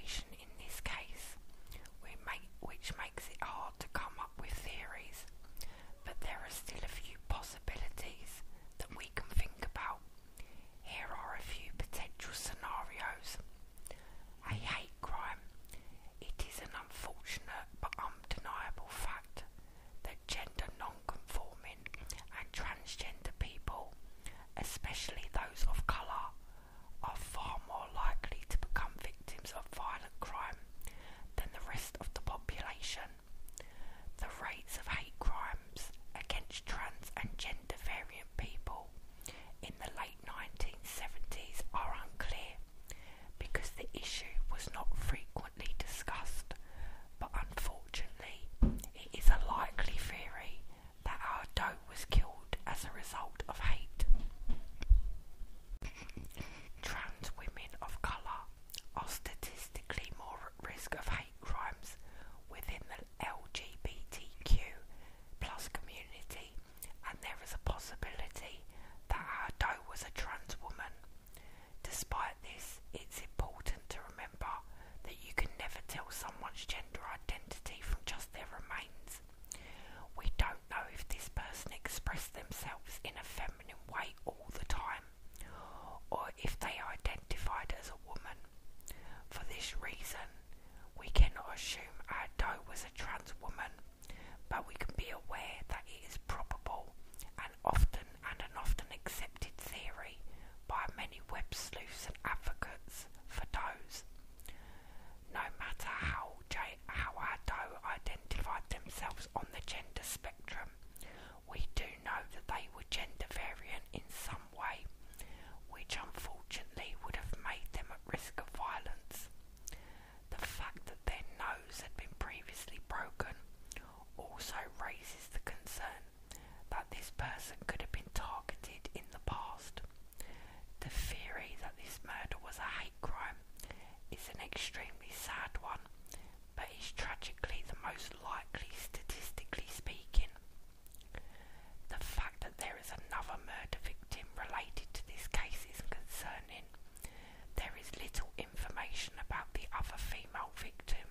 information in this case, which makes it hard to come up with theories, but there are still a few possibilities that we can think about. Here are a few potential scenarios. A hate crime. It is an unfortunate but undeniable fact that gender non-conforming and transgender people, especially those of colour, are far more likely to become victims of violent crime than the rest of the population. The rates of hate crimes against trans and gender variant people in the late 1970s are unclear because the issue was not frequently discussed, but unfortunately it is a likely theory that our Doe was killed as a result of hate. Trans women of colour are statistically more at risk of hate crimes within the LGBTQ plus community, and there is a possibility that our Doe was a trans woman. Despite this, it's important to remember that you can never tell someone's gender identity from just their remains. We don't know if this person expressed themselves in a feminine way all the time, or if they identified as a woman. For this reason, we cannot assume our Doe was a trans woman, but we can be aware that it is probable and an often accepted theory by many web sleuths and advocates for Does. No matter how our Doe identified themselves on the gender spectrum, we do know that they were gender variant in some way, which unfortunately would have made them at risk of violence. The fact that their nose had been previously broken also raises the concern that this person could have been targeted in the past. The theory that this murder was a hate crime is an extremely sad one, but is tragically the most likely statistically speaking. The fact that there is another murder victim related to this case is concerning. There is little information about the other female victim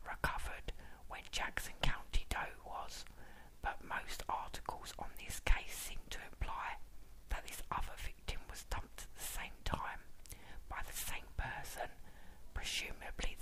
recovered when Jackson County Doe was, but most articles on this case seem to imply that this other victim was dumped at the same time by the same person, presumably